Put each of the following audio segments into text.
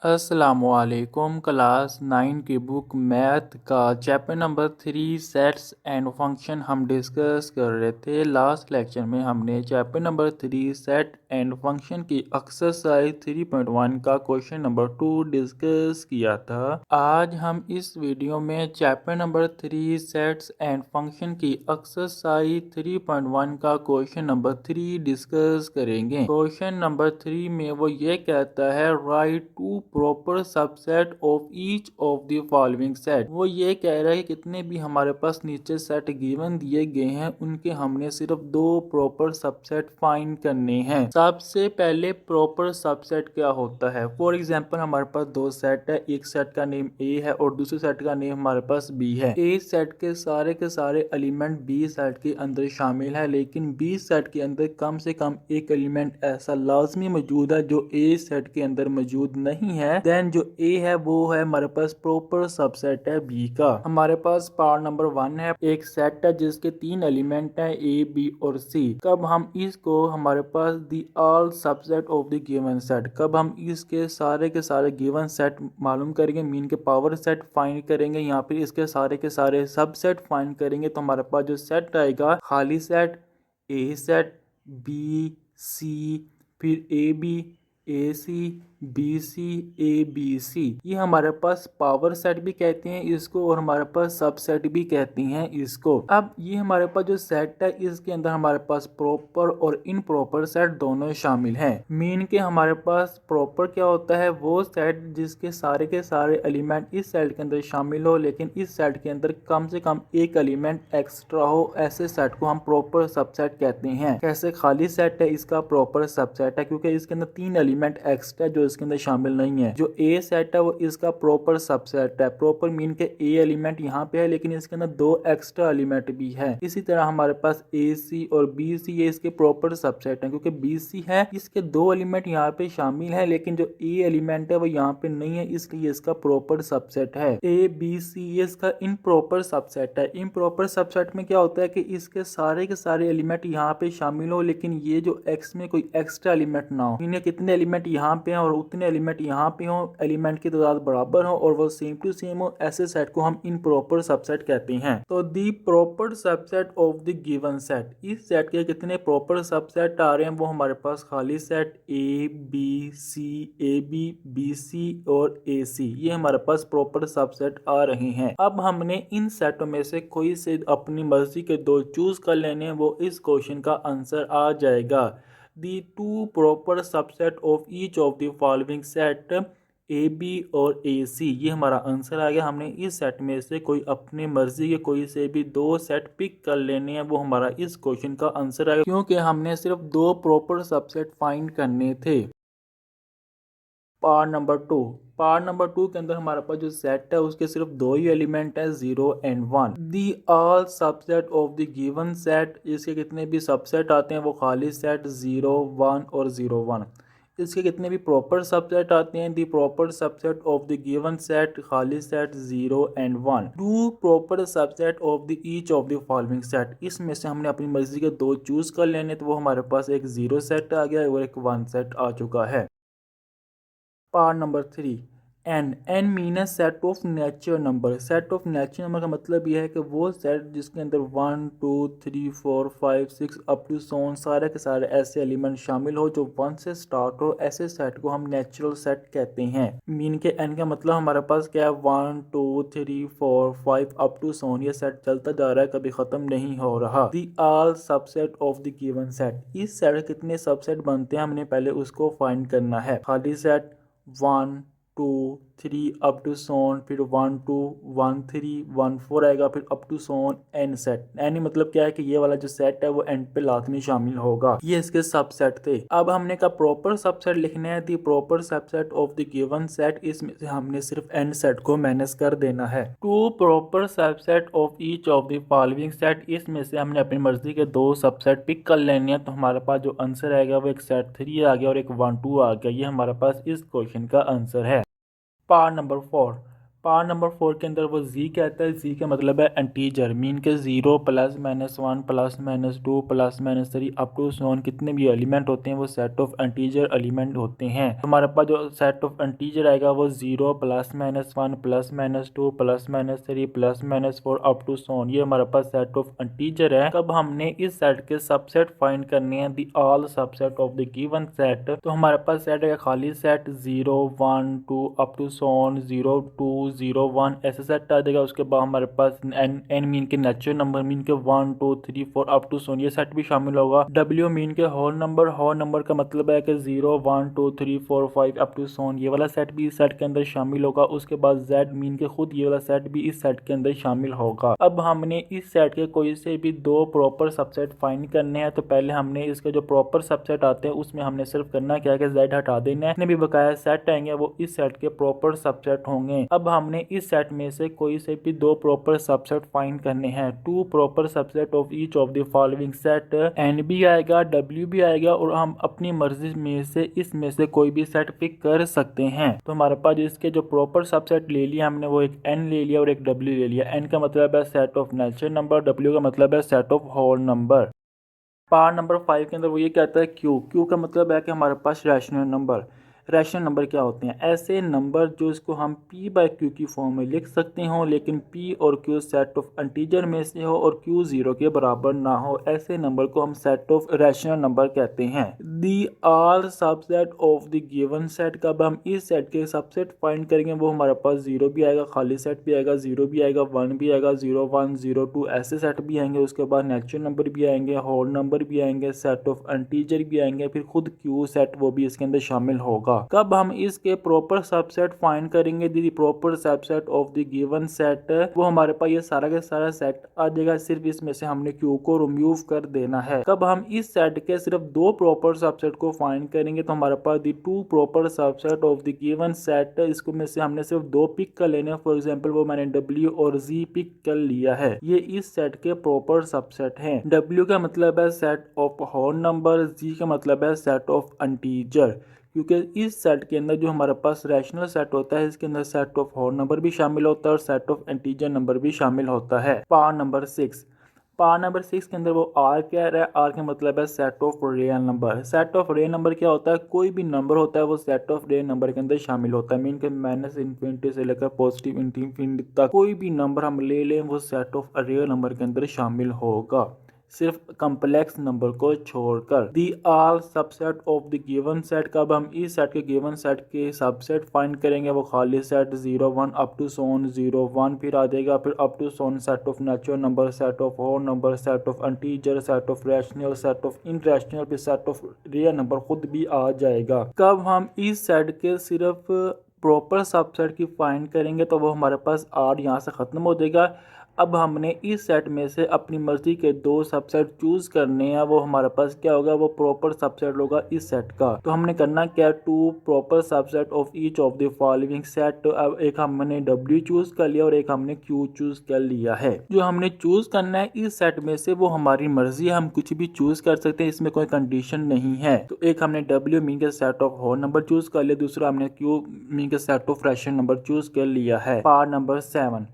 अस्सलामुअलैकुम क्लास 9 की book math का chapter number 3 sets and function हम डिस्कस कर रहे थे। लास्ट लेक्चर में हमने chapter number 3 set and function की एक्सरसाइज 3.1 का क्वेश्चन नंबर 2 डिस्कस किया था। आज हम इस वीडियो में chapter number 3 sets and function की एक्सरसाइज 3.1 का क्वेश्चन नंबर 3 डिस्कस करेंगे। क्वेश्चन नंबर 3 में वो ये कहता है right to proper subset of each of the following set. वो ये कह रहा है कितने भी हमारे पास नीचे सेट गिवन दिए गए हैं उनके हमने सिर्फ दो प्रॉपर सबसेट फाइंड करने हैं। सबसे पहले प्रॉपर सबसेट क्या होता है। फॉर एग्जांपल हमारे पास दो सेट है, एक सेट का नेम ए है और दूसरे सेट का नेम हमारे पास बी है। ए सेट के सारे एलिमेंट बी सेट के अंदर शामिल है, लेकिन बी सेट के अंदर कम से कम एक एलिमेंट ऐसा लाजमी मौजूद है जो ए सेट के अंदर मौजूद नहीं है। देन जो ए है वो है हमारे पास प्रॉपर सबसेट है बी का। हमारे पास पार्ट नंबर 1 है, एक सेट है जिसके तीन एलिमेंट है ए बी और सी। कब हम इसको हमारे पास the all subset of the given set, कब हम इसके सारे गिवन सेट मालूम करेंगे, मीन के पावर सेट फाइंड करेंगे, यहाँ पे इसके सारे सबसेट फाइंड करेंगे तो हमारे पास जो सेट आएगा खाली set A set B C फिर A B A C B C A B C, ये हमारे पास पावर सेट भी कहते हैं इसको और हमारे पास सबसेट भी कहती हैं इसको। अब ये हमारे पास जो सेट है इसके अंदर हमारे पास प्रॉपर और इनप्रॉपर सेट दोनों शामिल हैं। मीन के हमारे पास प्रॉपर क्या होता है, वो सेट जिसके सारे के सारे एलिमेंट इस सेट के अंदर शामिल हो लेकिन इस सेट के अंदर कम से कम एक एलिमेंट एक्स्ट्रा हो, ऐसे सेट को हम प्रॉपर सबसेट कहते हैं। कैसे खाली सेट है इसका प्रॉपर सबसेट है क्योंकि इसके अंदर तीन एलिमेंट एक्स्ट्रा जो इसके अंदर शामिल नहीं है। जो ए सेट है वो इसका प्रॉपर सबसेट है। प्रॉपर मीन के ए एलिमेंट यहाँ पे है लेकिन इसके अंदर दो एक्स्ट्रा एलिमेंट भी है। इसी तरह हमारे पास ए सी और बी सी ये इसके प्रॉपर सबसेट है क्योंकि बी सी है इसके दो एलिमेंट यहाँ पे शामिल है लेकिन जो ए एलिमेंट है वो यहाँ पे नहीं है, इसलिए इसका प्रॉपर सबसेट है। ए बी सी ये इसका इनप्रॉपर सबसेट है। इनप्रॉपर सबसेट में क्या होता है कि इसके सारे एलिमेंट यहाँ पे शामिल हो लेकिन ये जो एक्स में कोई एक्स्ट्रा एलिमेंट ना हो, इन्हें कितने एलिमेंट यहाँ पे हैं और उतने एलिमेंट यहाँ पे हो, एलिमेंट की तादाद बराबर हो और वो सेम टू सेम हो, ऐसे सेट को हम इनप्रॉपर सबसेट कहते हैं। तो the proper subset of the given set, इस सेट के कितने प्रॉपर सबसेट आ रहे हैं वो हमारे पास खाली set A B C A B B C और ए सी, ये हमारे पास प्रॉपर सबसेट आ रहे हैं। अब हमने इन सेटों में से कोई से अपनी मर्जी के दो चूज कर लेने हैं, वो इस क्वेश्चन का आंसर आ जाएगा। The two proper subset of each of the following set A B और ए सी, ये हमारा आंसर आ गया। हमने इस सेट में से कोई अपनी मर्जी के कोई से भी दो सेट पिक कर लेने हैं, वो हमारा इस क्वेश्चन का आंसर आएगा क्योंकि हमने सिर्फ दो प्रॉपर सबसेट फाइंड करने थे। पार्ट नंबर टू के अंदर हमारे पास जो सेट है उसके सिर्फ दो ही एलिमेंट है 0 and 1। The all subset of the given set, इसके कितने भी सबसेट आते हैं वो खाली सेट 0 1 और 0 1। इसके कितने भी प्रॉपर सबसेट आते हैं the proper subset of the given set खाली set 0 and 1। Two proper subset of the each of the following set, इसमें से हमने अपनी मर्जी के दो चूज कर लेने तो वो हमारे पास एक 0 सेट आ गया और एक 1 सेट आ चुका है। पार्ट नंबर 3 एन मीन है set of natural number. Set of natural number का मतलब यह है कि वो सेट जिसके अंदर 1 2 3 4 5 6 अप टू सोन सारे के सारे ऐसे एलिमेंट शामिल हो जो 1 से स्टार्ट हो, ऐसे सेट को हम नेचुरल सेट कहते हैं। मीन के एन का मतलब हमारे पास क्या है 1 2 3 4 5 अप टू सोन, ये सेट चलता जा रहा है कभी खत्म नहीं हो रहा। दी all subset of the given set, इस सेट कितने सबसेट बनते हैं हमने पहले उसको फाइंड करना है। खाली सेट 1 2 3 अप टू सोन, फिर 1 2 1 3 1 4 आएगा, फिर up to so on N set. N मतलब क्या है कि ये वाला जो सेट है वो एंड पे लाजमी शामिल होगा। ये इसके सबसेट थे। अब हमने का प्रॉपर सबसेट लिखना है the proper subset of the given set, इसमें से हमने सिर्फ एन सेट को माइनस कर देना है। To proper subset of each of the following set, इसमें से हमने अपनी मर्जी के दो सबसेट पिक कर लेने हैं तो हमारे पास जो आंसर आएगा वो एक सेट 3 आ गया और एक 1 2 आ गया। ये हमारे पास इस क्वेश्चन का आंसर है। पार्ट नंबर 4 पार्ट नंबर 4 के अंदर वो जी कहता है, जी का मतलब है इंटीजर, मीन के 0 plus minus 1 plus minus 2 plus minus 3 up to so on कितने भी एलिमेंट होते हैं वो सेट ऑफ इंटीजर एलिमेंट होते हैं। तो हमारे पास जो सेट ऑफ इंटीजर आएगा वो 0 plus minus 1 plus minus 2 plus minus 3 plus minus 4 up to so on, ये हमारे पास सेट ऑफ इंटीजर है। तब हमने इस सेट के सबसेट फाइंड करने हैं, the all subset of the given set. तो हमारे पास सेट है खाली set 0 1 2 up to so on 0 2 0 1 ऐसे सेट आ जाएगा। उसके बाद हमारे पास एन मीन के नेचुरल नंबर मीन के 1 2 3 4 अप टू सो ऑन ये सेट भी शामिल होगा। डब्ल्यू मीन के होल नंबर का मतलब है कि 0 1 2 3 4 5 अप टू सो ऑन ये वाला सेट भी इस सेट के अंदर शामिल होगा। उसके बाद जेड मीन के खुद ये वाला सेट भी इस सेट के अंदर शामिल होगा। अब हमने इस सेट के कोई से भी दो प्रॉपर सबसेट फाइंड करने हैं। तो पहले हमने इसके जो प्रॉपर सबसेट आते हैं उसमें हमने सिर्फ करना क्या है कि जेड हटा देना है, भी बकाया सेट आएंगे वो इस सेट के प्रॉपर सबसेट होंगे। अब हमने इस सेट में से कोई से भी दो प्रॉपर सबसेट फाइंड करने हैं। To proper subset of each of the following set, N भी आएगा डब्ल्यू भी आएगा और हम अपनी मर्जी में से इसमें से कोई भी सेट पिक कर सकते हैं। तो हमारे पास इसके जो प्रॉपर सबसेट ले लिया हमने वो एक एन ले लिया और एक डब्ल्यू ले लिया। एन का मतलब है set of natural number, W का मतलब है set of whole number. Part number 5 के अंदर वो ये कहता है क्यू का मतलब है कि हमारे पास रैशनल नंबर। रैशनल नंबर क्या होते हैं? ऐसे नंबर जो इसको हम p बाई क्यू की फॉर्म में लिख सकते हो लेकिन p और q सेट ऑफ इंटीजर में से हो और q 0 के बराबर ना हो, ऐसे नंबर को हम सेट ऑफ रैशनल नंबर कहते हैं। The all subset of the given set, कब हम इस सेट के सबसेट फाइंड करेंगे वो हमारे पास 0 भी आएगा, खाली सेट भी आएगा, 0 भी आएगा, 1 भी आएगा, 0 1 0 2 ऐसे सेट भी आएंगे। उसके बाद नेचुरल नंबर भी आएंगे, होल नंबर भी आएंगे, सेट ऑफ इंटीजर भी आएंगे, फिर खुद q सेट वो भी इसके अंदर शामिल होगा। कब हम इसके प्रॉपर सबसेट फाइंड करेंगे? The proper subset of the given set, वो हमारे पास ये सारा का सारा सेट आ जाएगा, सिर्फ इसमें से हमने क्यू को रिमूव कर देना है। कब हम इस सेट के सिर्फ दो प्रॉपर सबसेट को फाइंड करेंगे तो हमारे पास the two proper subset of the given set, इसको में से हमने सिर्फ दो पिक कर लेने। फॉर एग्जांपल वो मैंने डब्ल्यू और जी पिक कर लिया है, ये इस सेट के प्रॉपर सबसेट हैं। डब्ल्यू का मतलब है सेट ऑफ होल नंबर, जी का मतलब है सेट ऑफ इंटीजर, क्योंकि इस सेट के अंदर जो हमारे पास रैशनल सेट होता है इसके अंदर सेट ऑफ होल नंबर भी शामिल होता है और सेट ऑफ इंटीजर नंबर भी शामिल होता है। पार्ट नंबर 6, पार्ट नंबर 6 के अंदर वो आर कह रहा है। आर का मतलब है set of real number. Set of real number क्या होता है? कोई भी नंबर होता है वो सेट ऑफ रियल नंबर के अंदर शामिल होता है। मीन के माइनस इन्फिनिटी से लेकर पॉजिटिव इन्फिनिटी तक कोई भी नंबर हम ले लें वो सेट ऑफ रियल नंबर के अंदर शामिल होगा, सिर्फ कम्प्लेक्स नंबर को छोड़कर। दी all subset of the given set, कब हम इस सेट के गिवन सेट के सबसेट फाइंड करेंगे वो खाली सेट 0 1 अप टू सोन 0 1 फिर आ जाएगा, फिर अप टू सोन set of natural number, set of whole number, set of integer, set of rational, set of irrational, फिर सेट ऑफ रियल नंबर खुद भी आ जाएगा। कब हम इस सेट के सिर्फ प्रॉपर सबसेट की फाइंड करेंगे तो वो हमारे पास आर यहाँ से ख़त्म हो जाएगा। अब हमने इस सेट में से अपनी मर्जी के दो सबसेट चूज करने हैं, वो हमारे पास क्या होगा? वो प्रॉपर सबसेट होगा इस सेट का। तो हमने करना क्या? To proper subset of each of the following set. तो अब एक हमने डब्ल्यू चूज कर लिया और एक हमने क्यू चूज कर लिया है। जो हमने चूज करना है इस सेट में से वो हमारी मर्जी है, हम कुछ भी चूज कर सकते हैं, इसमें कोई कंडीशन नहीं है। तो एक हमने डब्ल्यू मीन के set of whole number choose कर लिया, दूसरा हमने क्यू मीन के set of rational number choose कर लिया है। पार्ट नंबर 7,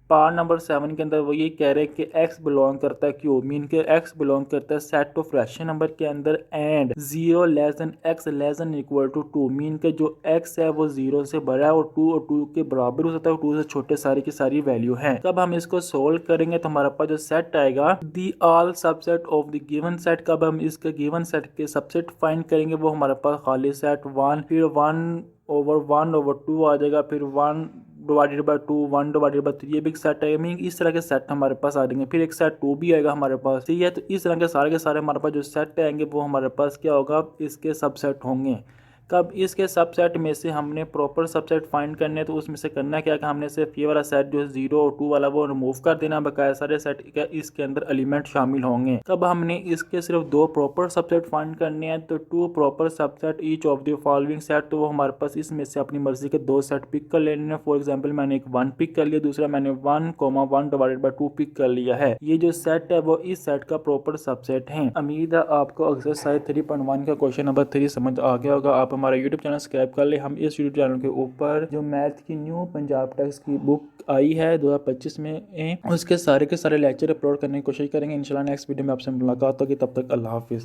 पार्ट नंबर 7 के अंदर वो ये कह रहे हैं कि x बिलोंग करता है क्यू मीन के x बिलोंग करता है सेट ऑफ रैशनल नंबर के अंदर and 0 less than x less than equal to 2, mean के जो x है वो 0 से बड़ा है और 2 के बराबर हो सकता है, 2 से छोटे सारी की सारी वैल्यू है। तब हम इसको सोल्व करेंगे तो हमारे पास जो सेट आएगा दी all subset of the given set, कब हम इसके गिवन सेट के सबसेट फाइंड करेंगे वो हमारे पास खाली सेट 1 फिर 1/1/2 आ जाएगा, फिर 1 डिवाइडेड बाय 2 1 डिवाइडेड बाय 3 ये भी एक सेट है। मीन इस तरह के सेट हमारे पास आ जाएंगे, फिर एक सेट 2 भी आएगा हमारे पास, ठीक है। तो इस तरह के सारे हमारे पास जो सेट आएंगे वो हमारे पास क्या होगा? इसके सबसेट होंगे। कब इसके सबसेट में से हमने प्रॉपर सबसेट फाइंड करने, तो उसमें से करना क्या कि हमने सिर्फ ये वाला सेट जो 0 और 2 वाला वो रिमूव कर देना, बकाया सारे सेट का इसके अंदर एलिमेंट शामिल होंगे। कब हमने इसके सिर्फ दो प्रॉपर सबसेट फाइंड करने हैं, तो to proper subset each of the following set, तो वो हमारे पास इसमें से अपनी मर्जी के दो सेट पिक कर लेने। फॉर एग्जाम्पल मैंने एक 1 पिक कर लिया, दूसरा मैंने 1,1 डिवाइडेड बाय 2 पिक कर लिया है। ये जो सेट है वो इस सेट का प्रॉपर सबसेट है। उम्मीद है आपको एक्सरसाइज 3.1 का क्वेश्चन नंबर 3 समझ आ गया होगा। आप हमारा यूट्यूब चैनल सब्सक्राइब कर ले। हम इस यूट्यूब चैनल के ऊपर जो मैथ की न्यू पंजाब टेक्स्ट की बुक आई है 2025 में उसके सारे के सारे लेक्चर अपलोड करने की कोशिश करेंगे। इंशाल्लाह नेक्स्ट वीडियो में आपसे मुलाकात होगी, तब तक अल्लाह हाफिज़।